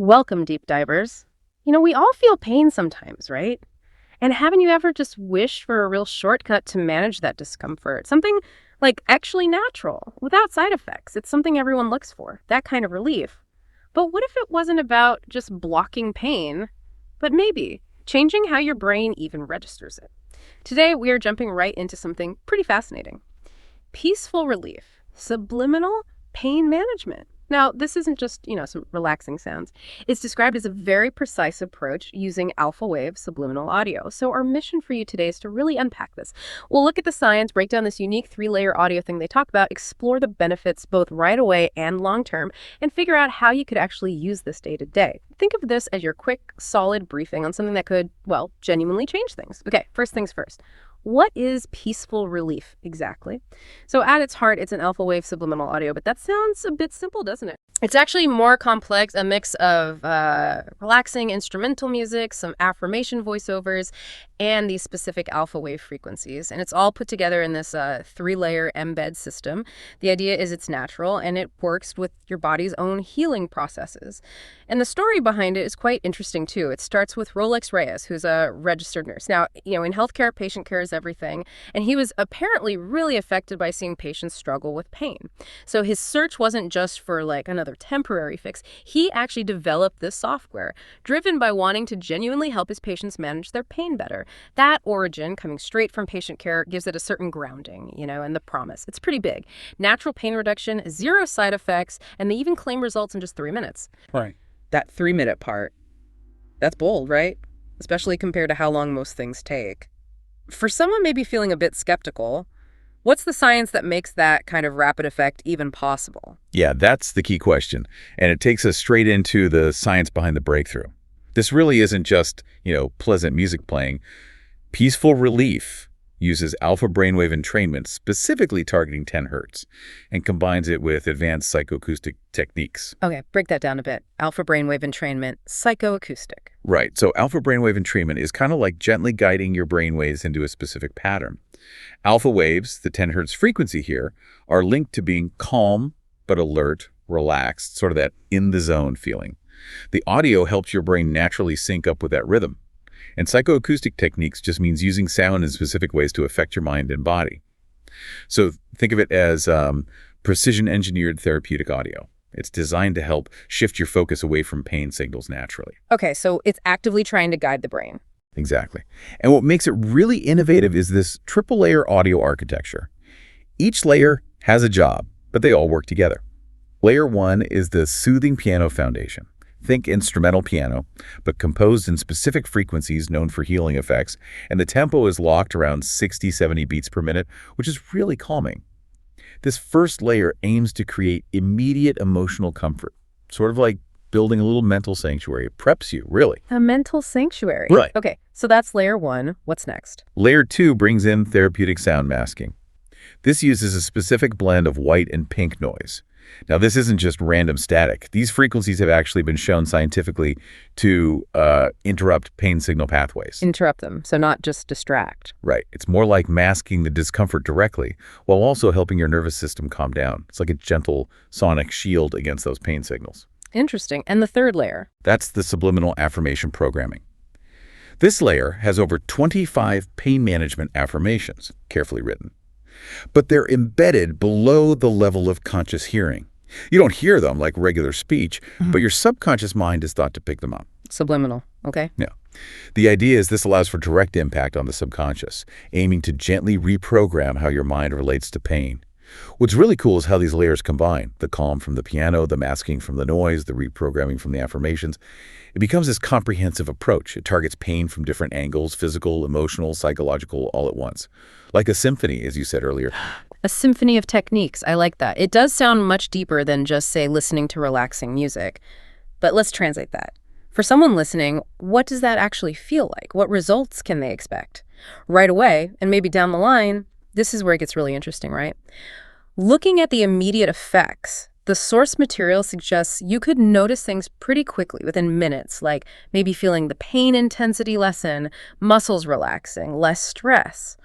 Welcome, deep divers. We all feel pain sometimes, right? And haven't you ever just wished for a real shortcut to manage that discomfort? Something like actually natural, without side effects. It's something everyone looks for, that kind of relief. But what if it wasn't about just blocking pain, but maybe changing how your brain even registers it? Today, we are jumping right into something pretty fascinating. Peaceful relief, subliminal pain management. Now, this isn't just, some relaxing sounds. It's described as a very precise approach using alpha wave subliminal audio. So our mission for you today is to really unpack this. We'll look at the science, break down this unique three-layer audio thing they talk about, explore the benefits both right away and long-term, and figure out how you could actually use this day to day. Think of this as your quick, solid briefing on something that could, well, genuinely change things. Okay, first things first. What is peaceful relief exactly? So at its heart, it's an alpha wave subliminal audio, but that sounds a bit simple, doesn't it? It's actually more complex, a mix of relaxing instrumental music, some affirmation voiceovers, and these specific alpha wave frequencies. And it's all put together in this three-layer embed system. The idea is it's natural, and it works with your body's own healing processes. And the story behind it is quite interesting, too. It starts with Rolex Reyes, who's a registered nurse. Now, in healthcare, patient care is everything, and he was apparently really affected by seeing patients struggle with pain. So his search wasn't just for, another temporary fix. He actually developed this software, driven by wanting to genuinely help his patients manage their pain better. That origin, coming straight from patient care, gives it a certain grounding, and the promise. It's pretty big. Natural pain reduction, 0 side effects, and they even claim results in just 3 minutes. Right. That 3-minute part, that's bold, right? Especially compared to how long most things take. For someone maybe feeling a bit skeptical, what's the science that makes that kind of rapid effect even possible? Yeah, that's the key question. And it takes us straight into the science behind the breakthrough. This really isn't just, pleasant music playing. Peaceful relief uses alpha brainwave entrainment, specifically targeting 10 hertz, and combines it with advanced psychoacoustic techniques. Okay, break that down a bit. Alpha brainwave entrainment, psychoacoustic. Right. So alpha brainwave entrainment is kind of like gently guiding your brainwaves into a specific pattern. Alpha waves, the 10 hertz frequency here, are linked to being calm but alert, relaxed, sort of that in-the-zone feeling. The audio helps your brain naturally sync up with that rhythm. And psychoacoustic techniques just means using sound in specific ways to affect your mind and body. So think of it as precision-engineered therapeutic audio. It's designed to help shift your focus away from pain signals naturally. Okay, so it's actively trying to guide the brain. Exactly. And what makes it really innovative is this triple-layer audio architecture. Each layer has a job, but they all work together. Layer 1 is the soothing piano foundation. Think instrumental piano, but composed in specific frequencies known for healing effects, and the tempo is locked around 60-70 beats per minute, which is really calming. This first layer aims to create immediate emotional comfort, sort of like building a little mental sanctuary. It preps you, really. A mental sanctuary. Right. Okay, so that's layer 1. What's next? Layer 2 brings in therapeutic sound masking. This uses a specific blend of white and pink noise. Now, this isn't just random static. These frequencies have actually been shown scientifically to interrupt pain signal pathways. Interrupt them, so not just distract. Right. It's more like masking the discomfort directly, while also helping your nervous system calm down. It's like a gentle sonic shield against those pain signals. Interesting. And the third layer? That's the subliminal affirmation programming. This layer has over 25 pain management affirmations, carefully written. But they're embedded below the level of conscious hearing. You don't hear them like regular speech, but your subconscious mind is thought to pick them up. Subliminal, okay? Yeah. The idea is this allows for direct impact on the subconscious, aiming to gently reprogram how your mind relates to pain. What's really cool is how these layers combine, the calm from the piano, the masking from the noise, the reprogramming from the affirmations. It becomes this comprehensive approach. It targets pain from different angles, physical, emotional, psychological, all at once. Like a symphony, as you said earlier. A symphony of techniques. I like that. It does sound much deeper than just, say, listening to relaxing music. But let's translate that. For someone listening, what does that actually feel like? What results can they expect? Right away, and maybe down the line, this is where it gets really interesting, right? Looking at the immediate effects, the source material suggests you could notice things pretty quickly, within minutes, like maybe feeling the pain intensity lessen, muscles relaxing, less stress.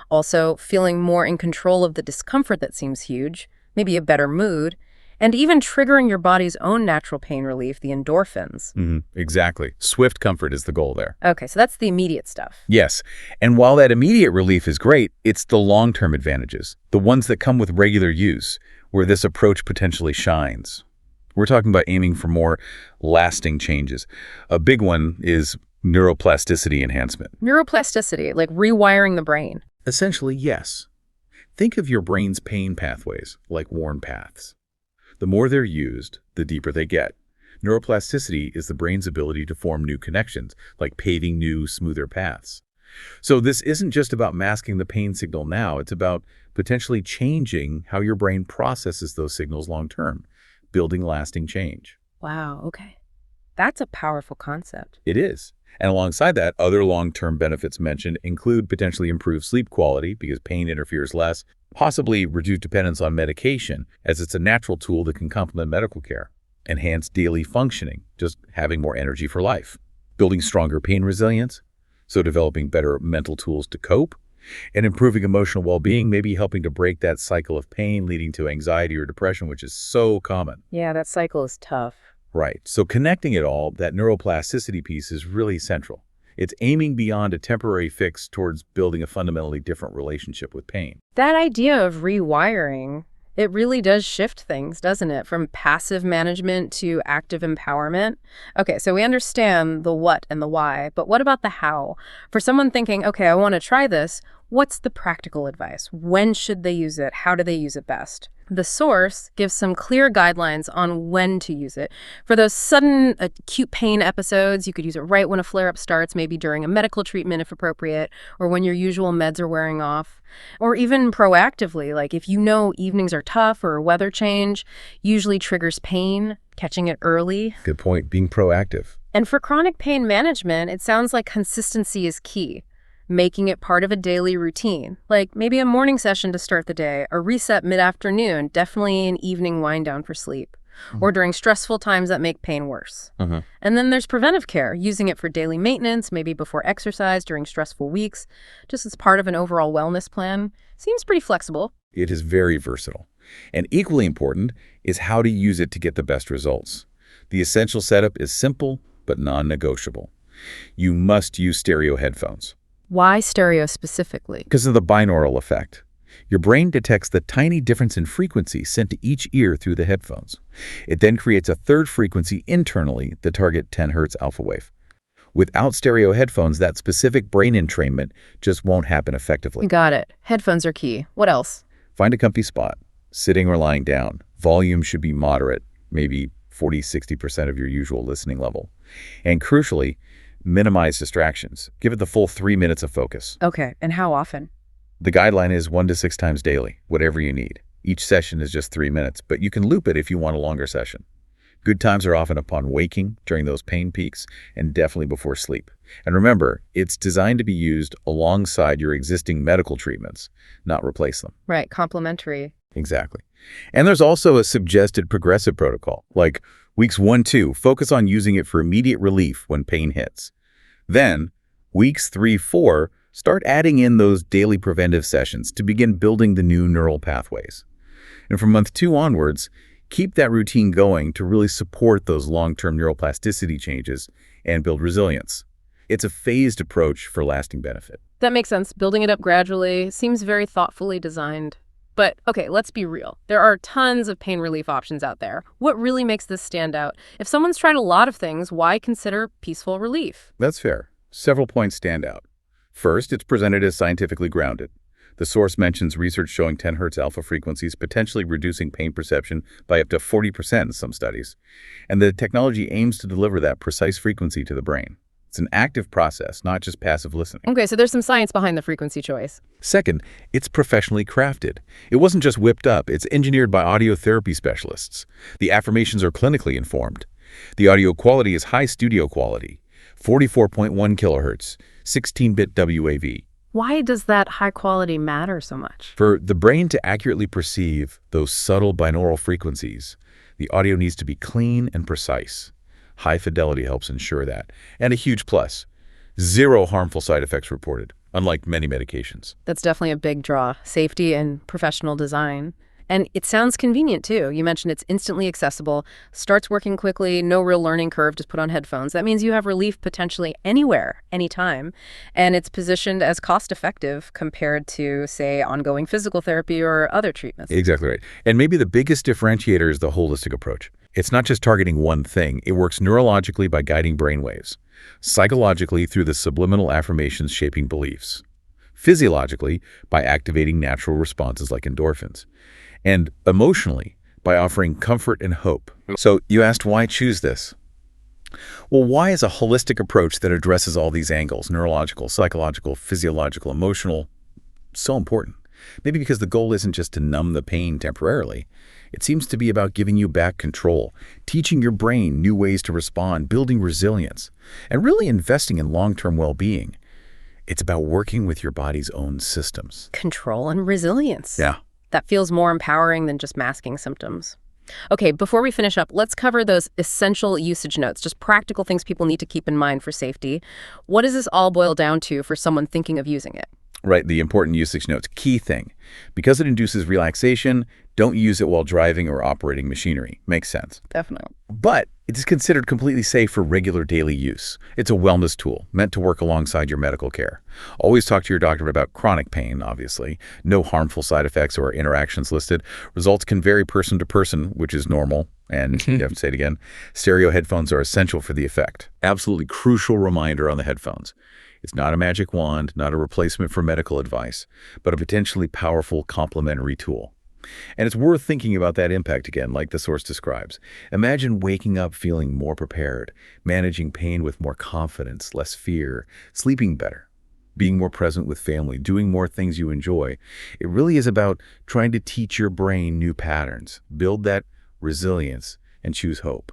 Also, feeling more in control of the discomfort that seems huge, maybe a better mood, And even triggering your body's own natural pain relief, the endorphins. Exactly. Swift comfort is the goal there. Okay, so that's the immediate stuff. Yes, and while that immediate relief is great, it's the long-term advantages, the ones that come with regular use, where this approach potentially shines. We're talking about aiming for more lasting changes. A big one is neuroplasticity enhancement. Neuroplasticity, like rewiring the brain. Essentially, yes. Think of your brain's pain pathways like worn paths. The more they're used, the deeper they get. Neuroplasticity is the brain's ability to form new connections, like paving new, smoother paths. So this isn't just about masking the pain signal now, it's about potentially changing how your brain processes those signals long-term, building lasting change. Wow, okay. That's a powerful concept. It is. And alongside that, other long-term benefits mentioned include potentially improved sleep quality because pain interferes less, possibly reduced dependence on medication as it's a natural tool that can complement medical care, enhanced daily functioning, just having more energy for life, building stronger pain resilience, so developing better mental tools to cope, and improving emotional well-being, maybe helping to break that cycle of pain leading to anxiety or depression, which is so common. Yeah, that cycle is tough. Right. So connecting it all, that neuroplasticity piece is really central. It's aiming beyond a temporary fix towards building a fundamentally different relationship with pain. That idea of rewiring, it really does shift things, doesn't it? From passive management to active empowerment. Okay, so we understand the what and the why, but what about the how? For someone thinking, okay, I want to try this, what's the practical advice? When should they use it? How do they use it best? The source gives some clear guidelines on when to use it. For those sudden acute pain episodes, you could use it right when a flare-up starts, maybe during a medical treatment if appropriate, or when your usual meds are wearing off. Or even proactively, like if you know evenings are tough or weather change usually triggers pain, catching it early. Good point, being proactive. And for chronic pain management, it sounds like consistency is key. Making it part of a daily routine, like maybe a morning session to start the day, a reset mid-afternoon, definitely an evening wind down for sleep, or during stressful times that make pain worse. And then there's preventive care, using it for daily maintenance, maybe before exercise during stressful weeks, just as part of an overall wellness plan. Seems pretty flexible. It is very versatile. And equally important is how to use it to get the best results. The essential setup is simple but non-negotiable. You must use stereo headphones. Why stereo specifically? Because of the binaural effect. Your brain detects the tiny difference in frequency sent to each ear through the headphones. It then creates a third frequency internally that target 10 Hz alpha wave. Without stereo headphones, that specific brain entrainment just won't happen effectively. Got it. Headphones are key. What else? Find a comfy spot, sitting or lying down. Volume should be moderate, maybe 40–60% of your usual listening level. And crucially, minimize distractions. Give it the full 3 minutes of focus. Okay, and how often? The guideline is 1 to 6 times daily, whatever you need. Each session is just 3 minutes, but you can loop it if you want a longer session. Good times are often upon waking, during those pain peaks, and definitely before sleep. And remember, it's designed to be used alongside your existing medical treatments, not replace them. Right, complementary. Exactly. And there's also a suggested progressive protocol, like weeks 1–2, focus on using it for immediate relief when pain hits. Then, weeks 3–4, start adding in those daily preventive sessions to begin building the new neural pathways. And from month 2 onwards, keep that routine going to really support those long-term neuroplasticity changes and build resilience. It's a phased approach for lasting benefit. That makes sense. Building it up gradually seems very thoughtfully designed. But, okay, let's be real. There are tons of pain relief options out there. What really makes this stand out? If someone's tried a lot of things, why consider peaceful relief? That's fair. Several points stand out. First, it's presented as scientifically grounded. The source mentions research showing 10 Hz alpha frequencies potentially reducing pain perception by up to 40% in some studies. And the technology aims to deliver that precise frequency to the brain. It's an active process, not just passive listening. Okay, so there's some science behind the frequency choice. Second, it's professionally crafted. It wasn't just whipped up, it's engineered by audio therapy specialists. The affirmations are clinically informed. The audio quality is high studio quality, 44.1 kilohertz, 16-bit WAV. Why does that high quality matter so much? For the brain to accurately perceive those subtle binaural frequencies, the audio needs to be clean and precise. High fidelity helps ensure that. And a huge plus, 0 harmful side effects reported, unlike many medications. That's definitely a big draw, safety and professional design. And it sounds convenient too. You mentioned it's instantly accessible, starts working quickly, no real learning curve, just put on headphones. That means you have relief potentially anywhere, anytime. And it's positioned as cost effective compared to, say, ongoing physical therapy or other treatments. Exactly right. And maybe the biggest differentiator is the holistic approach. It's not just targeting one thing. It works neurologically by guiding brainwaves, psychologically through the subliminal affirmations shaping beliefs, physiologically by activating natural responses like endorphins, and emotionally by offering comfort and hope. So you asked, why choose this? Well, why is a holistic approach that addresses all these angles, neurological, psychological, physiological, emotional, so important? Maybe because the goal isn't just to numb the pain temporarily. It seems to be about giving you back control, teaching your brain new ways to respond, building resilience, and really investing in long-term well-being. It's about working with your body's own systems. Control and resilience. Yeah. That feels more empowering than just masking symptoms. Okay, before we finish up, let's cover those essential usage notes, just practical things people need to keep in mind for safety. What does this all boil down to for someone thinking of using it? Right, the important usage notes. Key thing. Because it induces relaxation, don't use it while driving or operating machinery. Makes sense. Definitely. But it is considered completely safe for regular daily use. It's a wellness tool meant to work alongside your medical care. Always talk to your doctor about chronic pain, obviously. No harmful side effects or interactions listed. Results can vary person to person, which is normal. And you have to say it again, stereo headphones are essential for the effect. Absolutely crucial reminder on the headphones. It's not a magic wand, not a replacement for medical advice, but a potentially powerful complementary tool. And it's worth thinking about that impact again, like the source describes. Imagine waking up feeling more prepared, managing pain with more confidence, less fear, sleeping better, being more present with family, doing more things you enjoy. It really is about trying to teach your brain new patterns, build that resilience, and choose hope.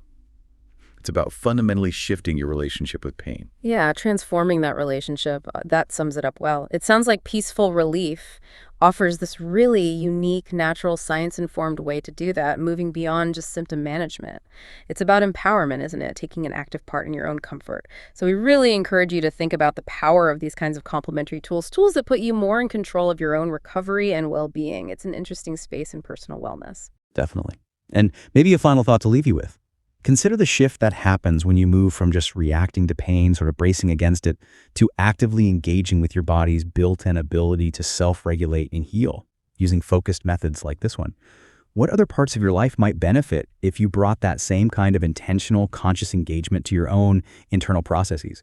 It's about fundamentally shifting your relationship with pain. Yeah, transforming that relationship, that sums it up well. It sounds like peaceful relief offers this really unique, natural, science-informed way to do that, moving beyond just symptom management. It's about empowerment, isn't it? Taking an active part in your own comfort. So we really encourage you to think about the power of these kinds of complementary tools, tools that put you more in control of your own recovery and well-being. It's an interesting space in personal wellness. Definitely. And maybe a final thought to leave you with. Consider the shift that happens when you move from just reacting to pain, sort of bracing against it, to actively engaging with your body's built-in ability to self-regulate and heal using focused methods like this one. What other parts of your life might benefit if you brought that same kind of intentional, conscious engagement to your own internal processes?